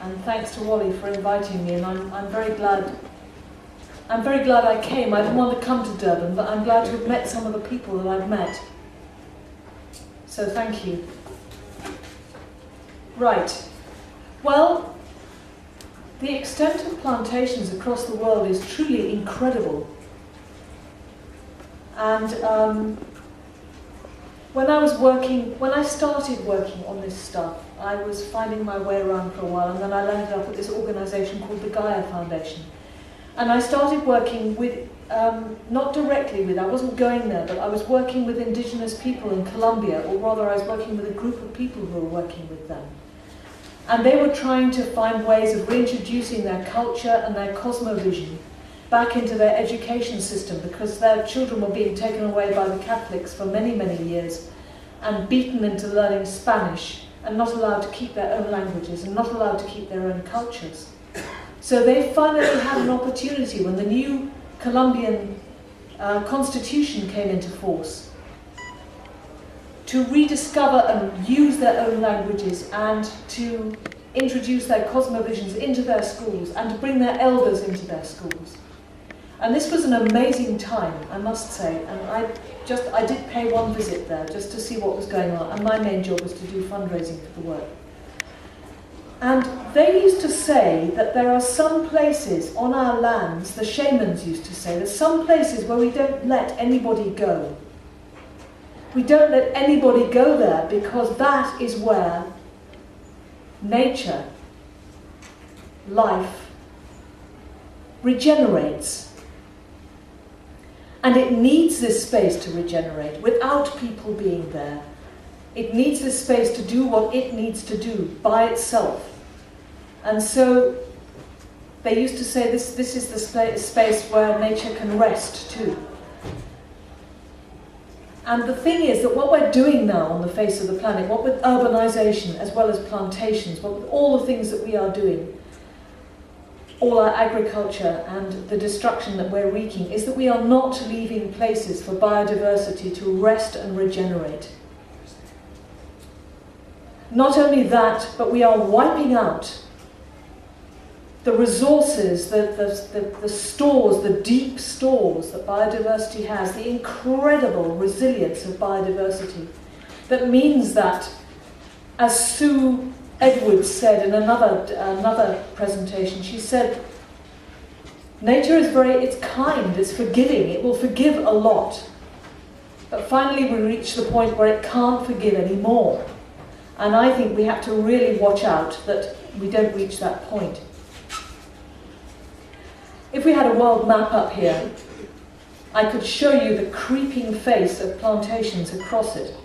and thanks to Wally for inviting me, and I'm very glad. I'm very glad I came. I didn't want to come to Durban, but I'm glad to have met some of the people that I've met. So thank you. Right. Well, the extent of plantations across the world is truly incredible. And when I started working on this stuff, I was finding my way around for a while, and then I landed up at this organisation called the Gaia Foundation. And I started working with, not directly with, I wasn't going there, but I was working with indigenous people in Colombia, or rather I was working with a group of people who were working with them. And they were trying to find ways of reintroducing their culture and their cosmovision back into their education system, because their children were being taken away by the Catholics for many, many years and beaten into learning Spanish and not allowed to keep their own languages and not allowed to keep their own cultures. So they finally had an opportunity when the new Colombian constitution came into force to rediscover and use their own languages and to introduce their cosmovisions into their schools and to bring their elders into their schools. And this was an amazing time, I must say, and I did pay one visit there just to see what was going on, and my main job was to do fundraising for the work. And they used to say that there are some places on our lands, the shamans used to say, there's some places where we don't let anybody go. We don't let anybody go there because that is where nature, life, regenerates. And it needs this space to regenerate without people being there. It needs this space to do what it needs to do by itself. And so they used to say this is the space where nature can rest too. And the thing is that what we're doing now on the face of the planet, what with urbanization as well as plantations, what with all the things that we are doing, all our agriculture and the destruction that we're wreaking, is that we are not leaving places for biodiversity to rest and regenerate. Not only that, but we are wiping out the resources, the stores, the deep stores that biodiversity has, the incredible resilience of biodiversity. That means that, as Sue Edwards said in another presentation, she said, nature is it's kind, it's forgiving, it will forgive a lot. But finally we reach the point where it can't forgive anymore. And I think we have to really watch out that we don't reach that point. If we had a world map up here, I could show you the creeping face of plantations across it.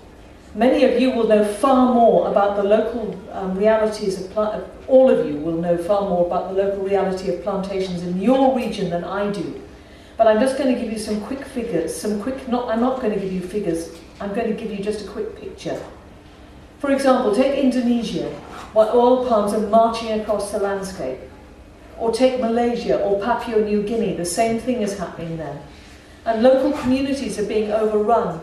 Many of you will know far more about the local realities of all of you will know far more about the local reality of plantations in your region than I do. But I'm just going to give you some quick figures, I'm not going to give you figures, I'm going to give you just a quick picture. For example, take Indonesia, where oil palms are marching across the landscape. Or take Malaysia or Papua New Guinea, the same thing is happening there. And local communities are being overrun.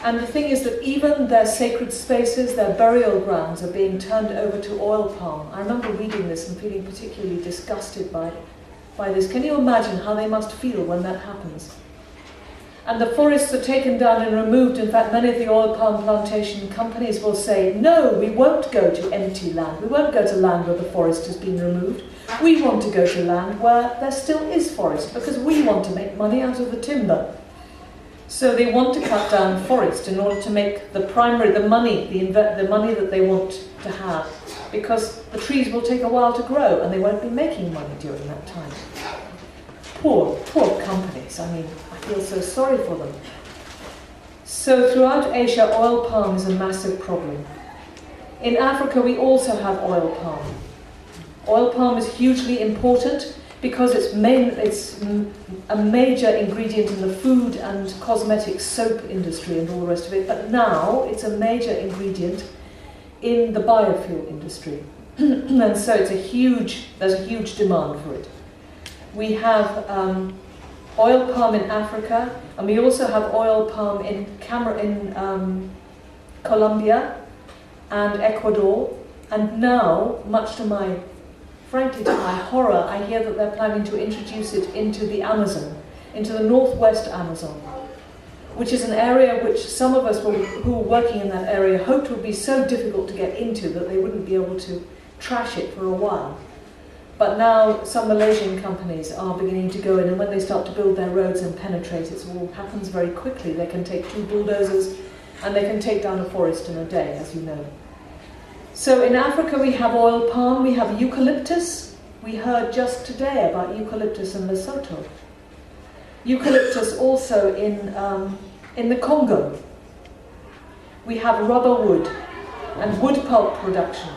And the thing is that even their sacred spaces, their burial grounds, are being turned over to oil palm. I remember reading this and feeling particularly disgusted by this. Can you imagine how they must feel when that happens? And the forests are taken down and removed. In fact, many of the oil palm plantation companies will say, no, we won't go to empty land. We won't go to land where the forest has been removed. We want to go to land where there still is forest, because we want to make money out of the timber. So they want to cut down forest in order to make the money that they want to have, because the trees will take a while to grow and they won't be making money during that time. Poor companies. I mean, I feel so sorry for them. So throughout Asia, oil palm is a massive problem. In Africa, we also have oil palm. Oil palm is hugely important because it's a major ingredient in the food and cosmetic soap industry and all the rest of it, but now it's a major ingredient in the biofuel industry. And so there's a huge demand for it. We have oil palm in Africa, and we also have oil palm in Colombia and Ecuador, and now, much to my frankly, to my horror, I hear that they're planning to introduce it into the Amazon, into the northwest Amazon, which is an area which some of us who were working in that area hoped would be so difficult to get into that they wouldn't be able to trash it for a while. But now some Malaysian companies are beginning to go in, and when they start to build their roads and penetrate, it all happens very quickly. They can take 2 bulldozers and they can take down a forest in a day, as you know. So in Africa we have oil palm, we have eucalyptus. We heard just today about eucalyptus in Lesotho. Eucalyptus also in the Congo. We have rubber wood and wood pulp production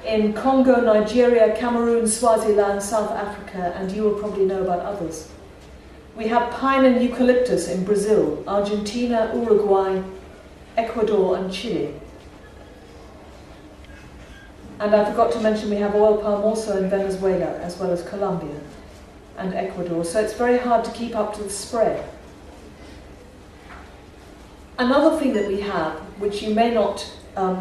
in Congo, Nigeria, Cameroon, Swaziland, South Africa, and you will probably know about others. We have pine and eucalyptus in Brazil, Argentina, Uruguay, Ecuador and Chile. And I forgot to mention we have oil palm also in Venezuela, as well as Colombia and Ecuador, so it's very hard to keep up to the spread. Another thing that we have, which you may not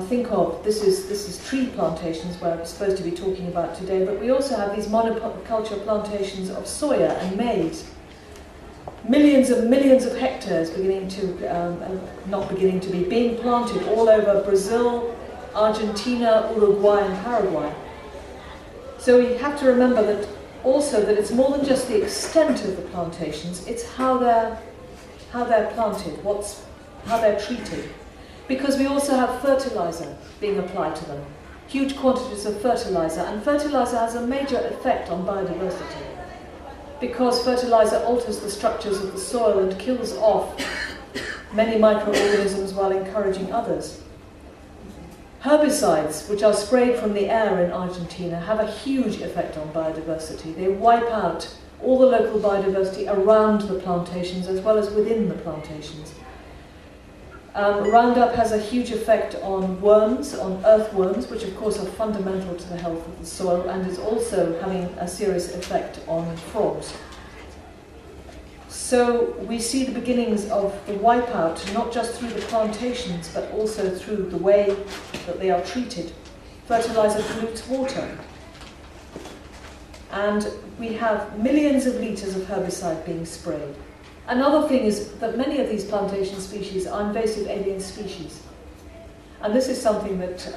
think of, this is tree plantations where I'm supposed to be talking about today, but we also have these monoculture plantations of soya and maize. Millions of hectares being planted all over Brazil, Argentina, Uruguay and Paraguay. So we have to remember that also that it's more than just the extent of the plantations, it's how they're planted, how they're treated. Because we also have fertilizer being applied to them, huge quantities of fertilizer, and fertilizer has a major effect on biodiversity. Because fertilizer alters the structures of the soil and kills off many microorganisms while encouraging others. Herbicides, which are sprayed from the air in Argentina, have a huge effect on biodiversity. They wipe out all the local biodiversity around the plantations as well as within the plantations. Roundup has a huge effect on worms, on earthworms, which of course are fundamental to the health of the soil, and is also having a serious effect on frogs. So we see the beginnings of the wipeout, not just through the plantations, but also through the way that they are treated. Fertilizer pollutes water. And we have millions of litres of herbicide being sprayed. Another thing is that many of these plantation species are invasive alien species. And this is something that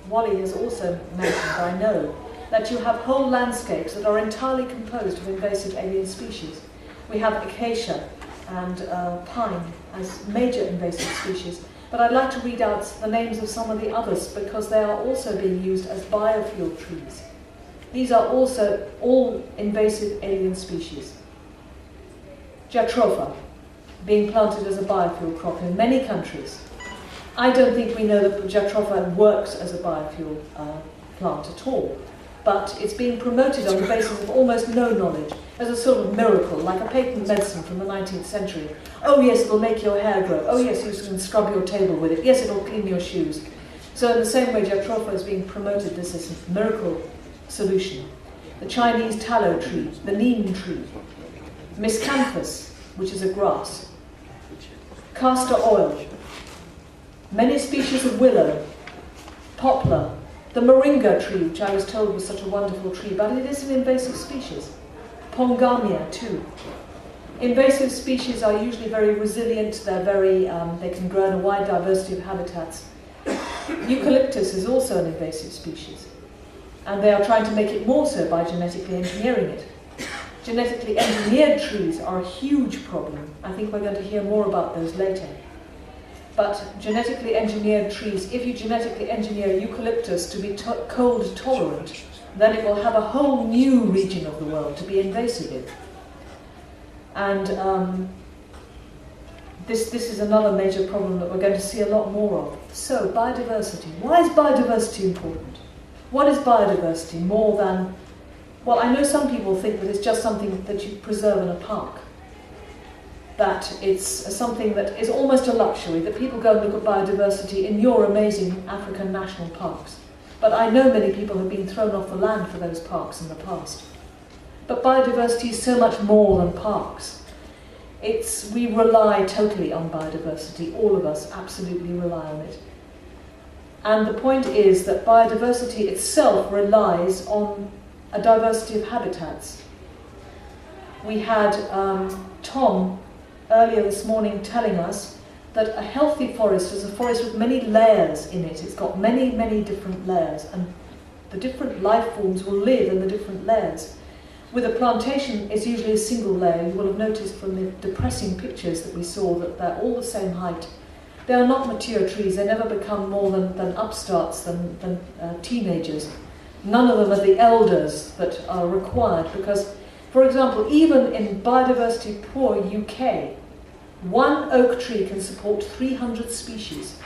Wally has also mentioned, I know, that you have whole landscapes that are entirely composed of invasive alien species. We have acacia and pine as major invasive species, but I'd like to read out the names of some of the others because they are also being used as biofuel trees. These are also all invasive alien species. Jatropha, being planted as a biofuel crop in many countries. I don't think we know that Jatropha works as a biofuel plant at all, but it's being promoted on the basis of almost no knowledge, as a sort of miracle, like a patent medicine from the 19th century. Oh yes, it'll make your hair grow. Oh yes, you can scrub your table with it. Yes, it'll clean your shoes. So in the same way, Jatropha is being promoted as this miracle solution. The Chinese tallow tree, the neem tree, miscanthus, which is a grass, castor oil, many species of willow, poplar, the moringa tree, which I was told was such a wonderful tree, but it is an invasive species. Pongamia too. Invasive species are usually very resilient, they can grow in a wide diversity of habitats. Eucalyptus is also an invasive species, and they are trying to make it more so by genetically engineering it. Genetically engineered trees are a huge problem. I think we're going to hear more about those later. But genetically engineered trees, if you genetically engineer eucalyptus to be cold tolerant, then it will have a whole new region of the world to be invasive in. And this is another major problem that we're going to see a lot more of. So, biodiversity. Why is biodiversity important? What is biodiversity more than... Well, I know some people think that it's just something that you preserve in a park. That it's something that is almost a luxury, that people go and look at biodiversity in your amazing African national parks. But I know many people have been thrown off the land for those parks in the past. But biodiversity is so much more than parks. We rely totally on biodiversity, all of us absolutely rely on it. And the point is that biodiversity itself relies on a diversity of habitats. We had Tom earlier this morning telling us that a healthy forest is a forest with many layers in it. It's got many, many different layers, and the different life forms will live in the different layers. With a plantation, it's usually a single layer. You will have noticed from the depressing pictures that we saw that they're all the same height. They are not mature trees. They never become more than upstarts, than teenagers. None of them are the elders that are required because, for example, even in biodiversity poor UK, one oak tree can support 300 species.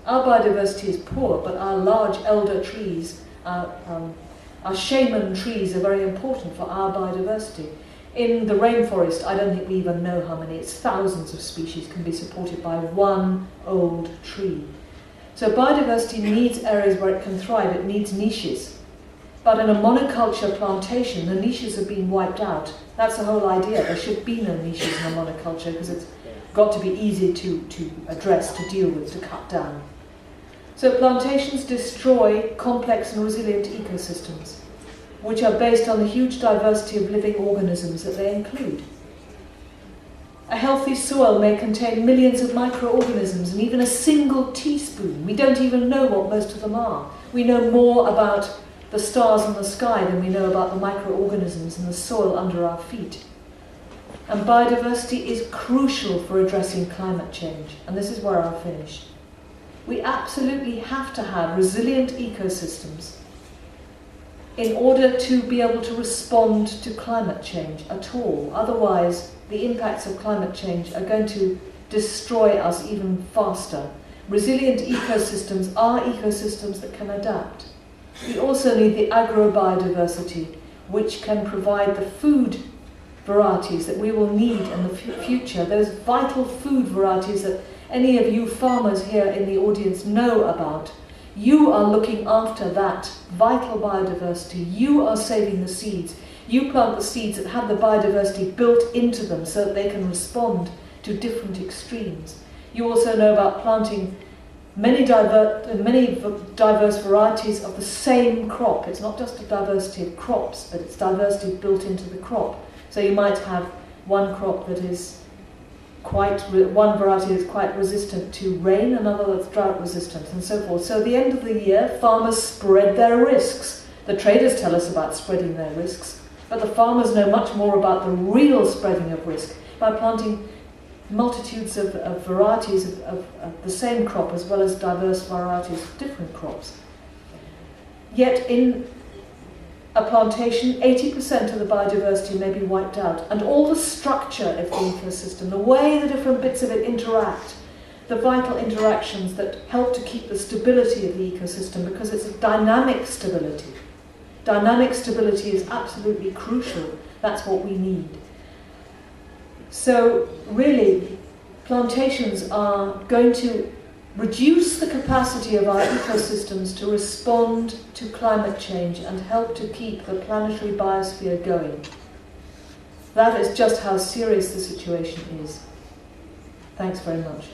Our biodiversity is poor, but our large elder trees, our shaman trees are very important for our biodiversity. In the rainforest, I don't think we even know how many. It's thousands of species can be supported by one old tree. So biodiversity needs areas where it can thrive. It needs niches. But in a monoculture plantation, the niches have been wiped out. That's the whole idea. There should be no niches in a monoculture because it's got to be easy to address, to deal with, to cut down. So plantations destroy complex and resilient ecosystems, which are based on the huge diversity of living organisms that they include. A healthy soil may contain millions of microorganisms, and even a single teaspoon, we don't even know what most of them are. We know more about the stars in the sky than we know about the microorganisms in the soil under our feet. And biodiversity is crucial for addressing climate change, and this is where I'll finish. We absolutely have to have resilient ecosystems in order to be able to respond to climate change at all. Otherwise, the impacts of climate change are going to destroy us even faster. Resilient ecosystems are ecosystems that can adapt. We also need the agrobiodiversity, which can provide the food varieties that we will need in the future, those vital food varieties that any of you farmers here in the audience know about. You are looking after that vital biodiversity. You are saving the seeds. You plant the seeds that have the biodiversity built into them so that they can respond to different extremes. You also know about planting many diverse varieties of the same crop. It's not just a diversity of crops, but it's diversity built into the crop. So you might have one crop that is one variety is quite resistant to rain, another that's drought resistant, and so forth. So at the end of the year, farmers spread their risks. The traders tell us about spreading their risks, but the farmers know much more about the real spreading of risk by planting multitudes of varieties of the same crop as well as diverse varieties of different crops. Yet in a plantation, 80% of the biodiversity may be wiped out, and all the structure of the ecosystem, the way the different bits of it interact, the vital interactions that help to keep the stability of the ecosystem, because it's a dynamic stability. Dynamic stability is absolutely crucial. That's what we need. So really, plantations are going to reduce the capacity of our ecosystems to respond to climate change and help to keep the planetary biosphere going. That is just how serious the situation is. Thanks very much.